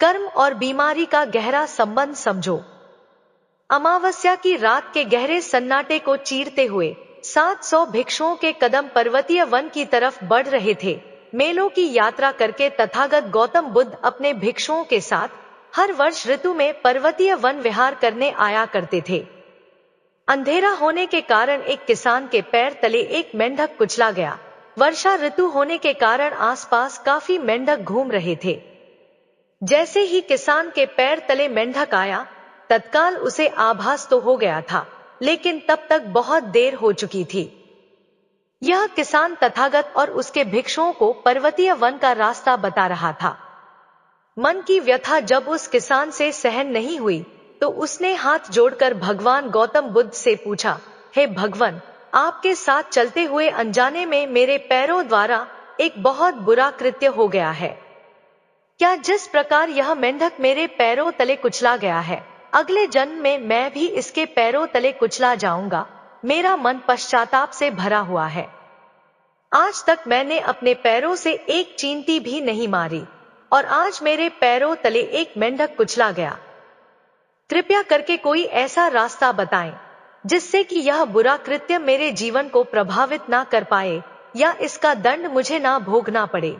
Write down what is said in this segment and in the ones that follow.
कर्म और बीमारी का गहरा संबंध समझो। अमावस्या की रात के गहरे सन्नाटे को चीरते हुए 700 भिक्षुओं के कदम पर्वतीय वन की तरफ बढ़ रहे थे। मेलों की यात्रा करके तथागत गौतम बुद्ध अपने भिक्षुओं के साथ हर वर्ष ऋतु में पर्वतीय वन विहार करने आया करते थे। अंधेरा होने के कारण एक किसान के पैर तले एक मेंढक कुचला गया। वर्षा ऋतु होने के कारण आसपास काफी मेंढक घूम रहे थे। जैसे ही किसान के पैर तले मेंढक आया, तत्काल उसे आभास तो हो गया था, लेकिन तब तक बहुत देर हो चुकी थी। यह किसान तथागत और उसके भिक्षुओं को पर्वतीय वन का रास्ता बता रहा था। मन की व्यथा जब उस किसान से सहन नहीं हुई, तो उसने हाथ जोड़कर भगवान गौतम बुद्ध से पूछा, हे भगवान, आपके साथ चलते हुए अनजाने में मेरे पैरों द्वारा एक बहुत बुरा कृत्य हो गया है। क्या जिस प्रकार यह मेंढक मेरे पैरों तले कुचला गया है, अगले जन्म में मैं भी इसके पैरों तले कुचला जाऊंगा। मेरा मन पश्चाताप से भरा हुआ है। आज तक मैंने अपने पैरों से एक चींटी भी नहीं मारी, और आज मेरे पैरों तले एक मेंढक कुचला गया। कृपया करके कोई ऐसा रास्ता बताएं जिससे कि यह बुरा कृत्य मेरे जीवन को प्रभावित ना कर पाए, या इसका दंड मुझे ना भोगना पड़े।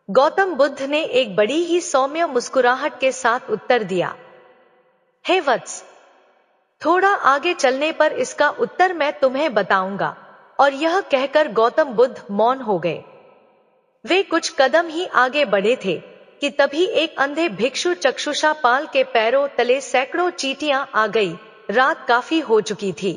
गौतम बुद्ध ने एक बड़ी ही सौम्य मुस्कुराहट के साथ उत्तर दिया, हे वत्स, थोड़ा आगे चलने पर इसका उत्तर मैं तुम्हें बताऊंगा। और यह कहकर गौतम बुद्ध मौन हो गए। वे कुछ कदम ही आगे बढ़े थे कि तभी एक अंधे भिक्षु चक्षुषा पाल के पैरों तले सैकड़ों चींटियां आ गई। रात काफी हो चुकी थी।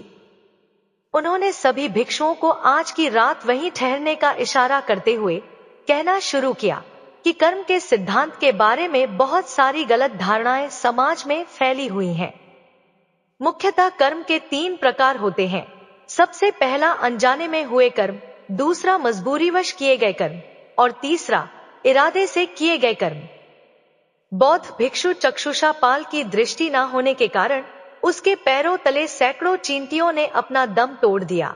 उन्होंने सभी भिक्षुओं को आज की रात वहीं ठहरने का इशारा करते हुए कहना शुरू किया कि कर्म के सिद्धांत के बारे में बहुत सारी गलत धारणाएं समाज में फैली हुई हैं। मुख्यतः कर्म के 3 प्रकार होते हैं। सबसे पहला अनजाने में हुए कर्म, दूसरा मजबूरीवश किए गए कर्म, और तीसरा इरादे से किए गए कर्म। बौद्ध भिक्षु चक्षुषा पाल की दृष्टि न होने के कारण उसके पैरों तले सैकड़ों चींटियों ने अपना दम तोड़ दिया।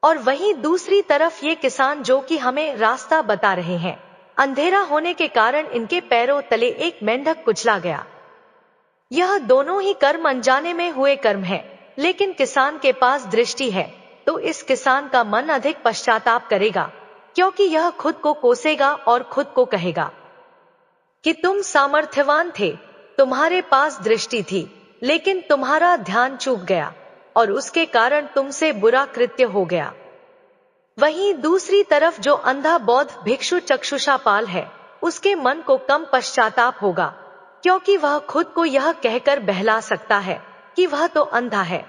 और वहीं दूसरी तरफ ये किसान जो कि हमें रास्ता बता रहे हैं, अंधेरा होने के कारण इनके पैरों तले एक मेंढक कुचला गया। यह दोनों ही कर्म अनजाने में हुए कर्म है, लेकिन किसान के पास दृष्टि है, तो इस किसान का मन अधिक पश्चाताप करेगा, क्योंकि यह खुद को कोसेगा और खुद को कहेगा कि तुम सामर्थ्यवान थे, तुम्हारे पास दृष्टि थी, लेकिन तुम्हारा ध्यान चूक गया और उसके कारण तुमसे बुरा कृत्य हो गया। वहीं दूसरी तरफ जो अंधा बौद्ध भिक्षु चक्षुषापाल है, उसके मन को कम पश्चाताप होगा, क्योंकि वह खुद को यह कहकर बहला सकता है कि वह तो अंधा है,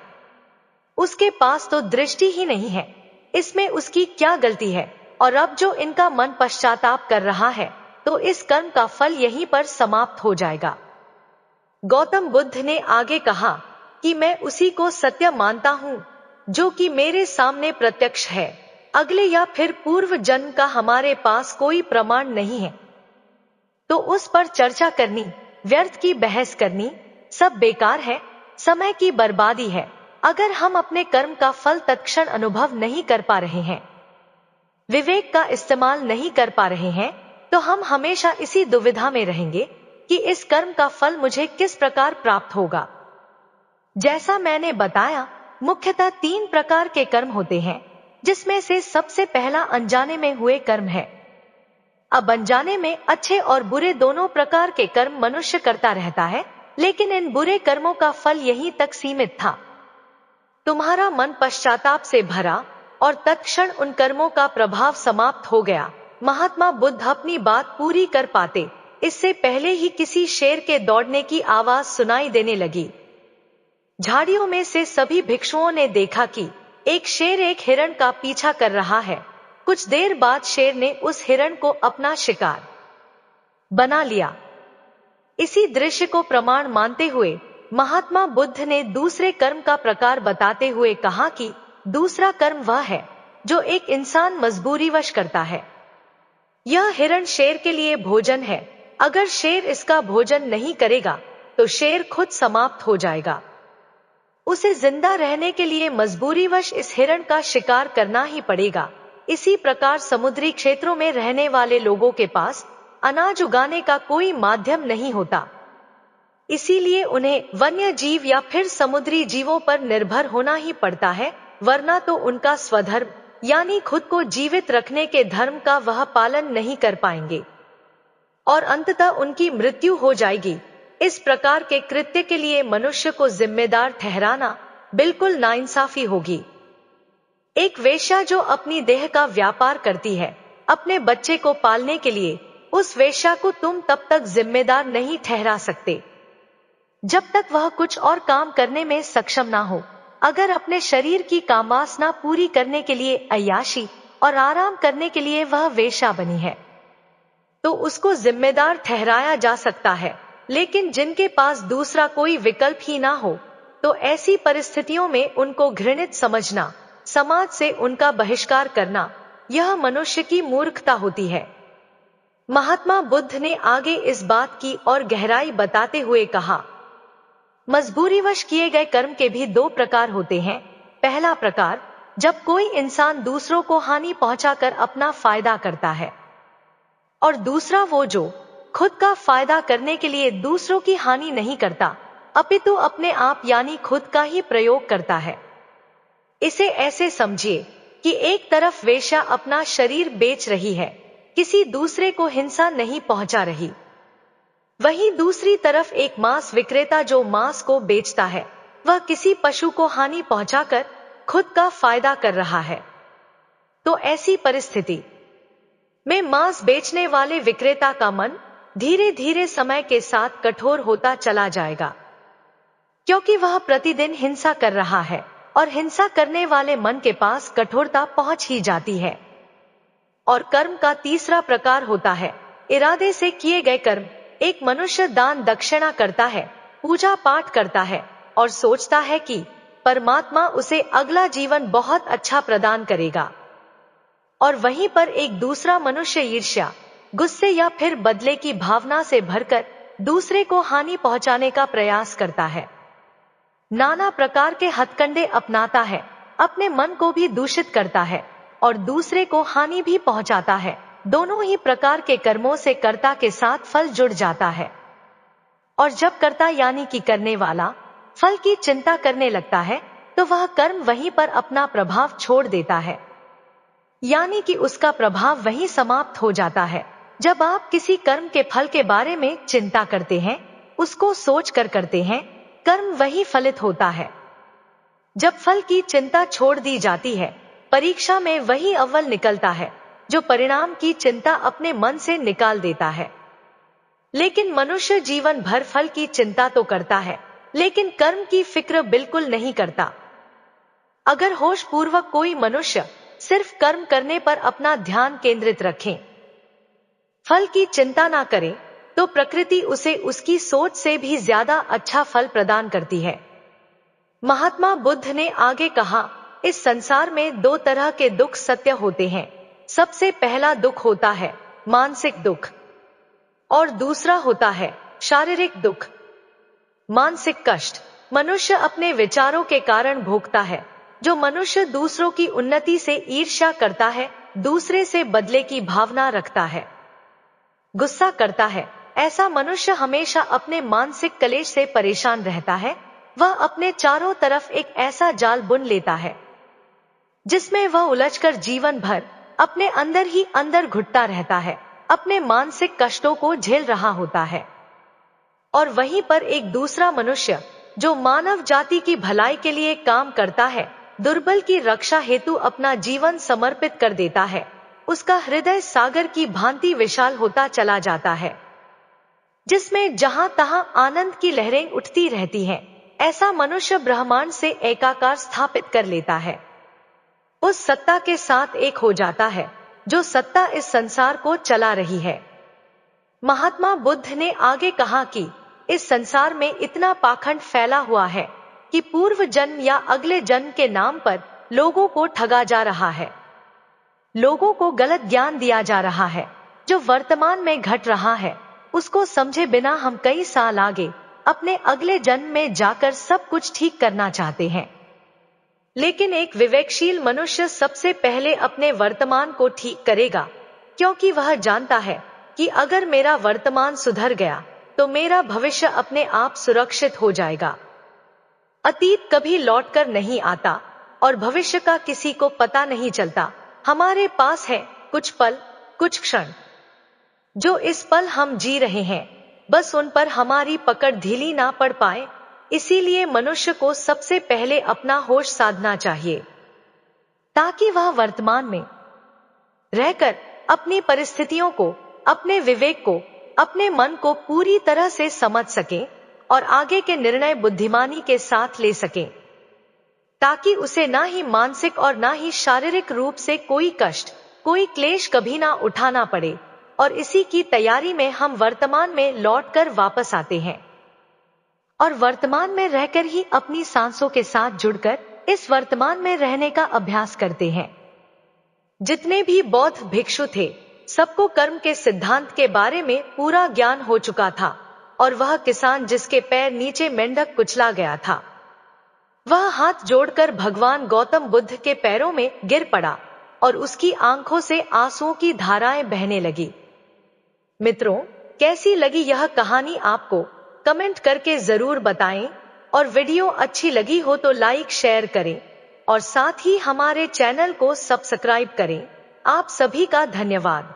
उसके पास तो दृष्टि ही नहीं है, इसमें उसकी क्या गलती है। और अब जो इनका मन पश्चाताप कर रहा है, तो इस कर्म का फल यहीं पर समाप्त हो जाएगा। गौतम बुद्ध ने आगे कहा कि मैं उसी को सत्य मानता हूं जो कि मेरे सामने प्रत्यक्ष है। अगले या फिर पूर्व जन्म का हमारे पास कोई प्रमाण नहीं है, तो उस पर चर्चा करनी, व्यर्थ की बहस करनी, सब बेकार है, समय की बर्बादी है। अगर हम अपने कर्म का फल तत्क्षण अनुभव नहीं कर पा रहे हैं, विवेक का इस्तेमाल नहीं कर पा रहे हैं, तो हम हमेशा इसी दुविधा में रहेंगे कि इस कर्म का फल मुझे किस प्रकार प्राप्त होगा। जैसा मैंने बताया, मुख्यतः 3 प्रकार के कर्म होते हैं, जिसमें से सबसे पहला अनजाने में हुए कर्म है। अब अनजाने में अच्छे और बुरे दोनों प्रकार के कर्म मनुष्य करता रहता है, लेकिन इन बुरे कर्मों का फल यहीं तक सीमित था। तुम्हारा मन पश्चाताप से भरा और तत्क्षण उन कर्मों का प्रभाव समाप्त हो गया। महात्मा बुद्ध अपनी बात पूरी कर पाते, इससे पहले ही किसी शेर के दौड़ने की आवाज सुनाई देने लगी। झाड़ियों में से सभी भिक्षुओं ने देखा कि एक शेर एक हिरण का पीछा कर रहा है। कुछ देर बाद शेर ने उस हिरण को अपना शिकार बना लिया। इसी दृश्य को प्रमाण मानते हुए महात्मा बुद्ध ने दूसरे कर्म का प्रकार बताते हुए कहा कि दूसरा कर्म वह है जो एक इंसान मजबूरीवश करता है। यह हिरण शेर के लिए भोजन है। अगर शेर इसका भोजन नहीं करेगा, तो शेर खुद समाप्त हो जाएगा। उसे जिंदा रहने के लिए मजबूरीवश इस हिरण का शिकार करना ही पड़ेगा। इसी प्रकार समुद्री क्षेत्रों में रहने वाले लोगों के पास अनाज उगाने का कोई माध्यम नहीं होता। इसीलिए उन्हें वन्य जीव या फिर समुद्री जीवों पर निर्भर होना ही पड़ता है, वरना तो उनका स्वधर्म यानी खुद को जीवित रखने के धर्म का वह पालन नहीं कर पाएंगे और अंततः उनकी मृत्यु हो जाएगी। इस प्रकार के कृत्य के लिए मनुष्य को जिम्मेदार ठहराना बिल्कुल नाइंसाफी होगी। एक वेश्या जो अपनी देह का व्यापार करती है अपने बच्चे को पालने के लिए, उस वेश्या को तुम तब तक जिम्मेदार नहीं ठहरा सकते जब तक वह कुछ और काम करने में सक्षम ना हो। अगर अपने शरीर की कामवासना पूरी करने के लिए अय्याशी और आराम करने के लिए वह वेश्या बनी है तो उसको जिम्मेदार ठहराया जा सकता है, लेकिन जिनके पास दूसरा कोई विकल्प ही ना हो तो ऐसी परिस्थितियों में उनको घृणित समझना, समाज से उनका बहिष्कार करना, यह मनुष्य की मूर्खता होती है। महात्मा बुद्ध ने आगे इस बात की और गहराई बताते हुए कहा, मजबूरीवश किए गए कर्म के भी दो प्रकार होते हैं। पहला प्रकार, जब कोई इंसान दूसरों को हानि पहुंचाकर अपना फायदा करता है, और दूसरा वो जो खुद का फायदा करने के लिए दूसरों की हानि नहीं करता अपितु अपने आप यानी खुद का ही प्रयोग करता है। इसे ऐसे समझिए कि एक तरफ वेश्या अपना शरीर बेच रही है, किसी दूसरे को हिंसा नहीं पहुंचा रही, वहीं दूसरी तरफ एक मांस विक्रेता जो मांस को बेचता है वह किसी पशु को हानि पहुंचाकर खुद का फायदा कर रहा है। तो ऐसी परिस्थिति में मांस बेचने वाले विक्रेता का मन धीरे धीरे समय के साथ कठोर होता चला जाएगा, क्योंकि वह प्रतिदिन हिंसा कर रहा है और हिंसा करने वाले मन के पास कठोरता पहुंच ही जाती है। और कर्म का तीसरा प्रकार होता है इरादे से किए गए कर्म। एक मनुष्य दान दक्षिणा करता है, पूजा पाठ करता है और सोचता है कि परमात्मा उसे अगला जीवन बहुत अच्छा प्रदान करेगा, और वहीं पर एक दूसरा मनुष्य ईर्ष्या, गुस्से या फिर बदले की भावना से भरकर दूसरे को हानि पहुंचाने का प्रयास करता है, नाना प्रकार के हथकंडे अपनाता है, अपने मन को भी दूषित करता है और दूसरे को हानि भी पहुंचाता है। दोनों ही प्रकार के कर्मों से कर्ता के साथ फल जुड़ जाता है, और जब कर्ता यानी कि करने वाला फल की चिंता करने लगता है तो वह कर्म वहीं पर अपना प्रभाव छोड़ देता है, यानी कि उसका प्रभाव वहीं समाप्त हो जाता है। जब आप किसी कर्म के फल के बारे में चिंता करते हैं, उसको सोच कर करते हैं, कर्म वही फलित होता है। जब फल की चिंता छोड़ दी जाती है, परीक्षा में वही अव्वल निकलता है जो परिणाम की चिंता अपने मन से निकाल देता है। लेकिन मनुष्य जीवन भर फल की चिंता तो करता है, लेकिन कर्म की फिक्र बिल्कुल नहीं करता। अगर होश पूर्वक कोई मनुष्य सिर्फ कर्म करने पर अपना ध्यान केंद्रित रखे, फल की चिंता ना करे, तो प्रकृति उसे उसकी सोच से भी ज्यादा अच्छा फल प्रदान करती है। महात्मा बुद्ध ने आगे कहा, इस संसार में दो तरह के दुख सत्य होते हैं। सबसे पहला दुख होता है मानसिक दुख और दूसरा होता है शारीरिक दुख। मानसिक कष्ट मनुष्य अपने विचारों के कारण भोगता है। जो मनुष्य दूसरों की उन्नति से ईर्ष्या करता है, दूसरे से बदले की भावना रखता है, गुस्सा करता है, ऐसा मनुष्य हमेशा अपने मानसिक कलेश से परेशान रहता है। वह अपने चारों तरफ एक ऐसा जाल बुन लेता है जिसमें वह उलझकर जीवन भर अपने अंदर ही अंदर घुटता रहता है, अपने मानसिक कष्टों को झेल रहा होता है। और वहीं पर एक दूसरा मनुष्य जो मानव जाति की भलाई के लिए काम करता है, दुर्बल की रक्षा हेतु अपना जीवन समर्पित कर देता है, उसका हृदय सागर की भांति विशाल होता चला जाता है, जिसमें जहां तहां आनंद की लहरें उठती रहती हैं। ऐसा मनुष्य ब्रह्मांड से एकाकार स्थापित कर लेता है, उस सत्ता के साथ एक हो जाता है जो सत्ता इस संसार को चला रही है। महात्मा बुद्ध ने आगे कहा कि इस संसार में इतना पाखंड फैला हुआ है कि पूर्व जन्म या अगले जन्म के नाम पर लोगों को ठगा जा रहा है, लोगों को गलत ज्ञान दिया जा रहा है। जो वर्तमान में घट रहा है उसको समझे बिना हम कई साल आगे अपने अगले जन्म में जाकर सब कुछ ठीक करना चाहते हैं। लेकिन एक विवेकशील मनुष्य सबसे पहले अपने वर्तमान को ठीक करेगा, क्योंकि वह जानता है कि अगर मेरा वर्तमान सुधर गया तो मेरा भविष्य अपने आप सुरक्षित हो जाएगा। अतीत कभी लौटकर नहीं आता और भविष्य का किसी को पता नहीं चलता। हमारे पास है कुछ पल, कुछ क्षण, जो इस पल हम जी रहे हैं, बस उन पर हमारी पकड़ ढीली ना पड़ पाए। इसीलिए मनुष्य को सबसे पहले अपना होश साधना चाहिए, ताकि वह वर्तमान में रहकर अपनी परिस्थितियों को, अपने विवेक को, अपने मन को पूरी तरह से समझ सके और आगे के निर्णय बुद्धिमानी के साथ ले सके, ताकि उसे ना ही मानसिक और ना ही शारीरिक रूप से कोई कष्ट, कोई क्लेश कभी ना उठाना पड़े। और इसी की तैयारी में हम वर्तमान में लौटकर वापस आते हैं और वर्तमान में रहकर ही अपनी सांसों के साथ जुड़कर इस वर्तमान में रहने का अभ्यास करते हैं। जितने भी बौद्ध भिक्षु थे, सबको कर्म के सिद्धांत के बारे में पूरा ज्ञान हो चुका था, और वह किसान जिसके पैर नीचे मेंढक कुचला गया था, वह हाथ जोड़कर भगवान गौतम बुद्ध के पैरों में गिर पड़ा और उसकी आंखों से आंसुओं की धाराएं बहने लगी। मित्रों, कैसी लगी यह कहानी आपको? कमेंट करके जरूर बताएं, और वीडियो अच्छी लगी हो तो लाइक शेयर करें और साथ ही हमारे चैनल को सब्सक्राइब करें। आप सभी का धन्यवाद।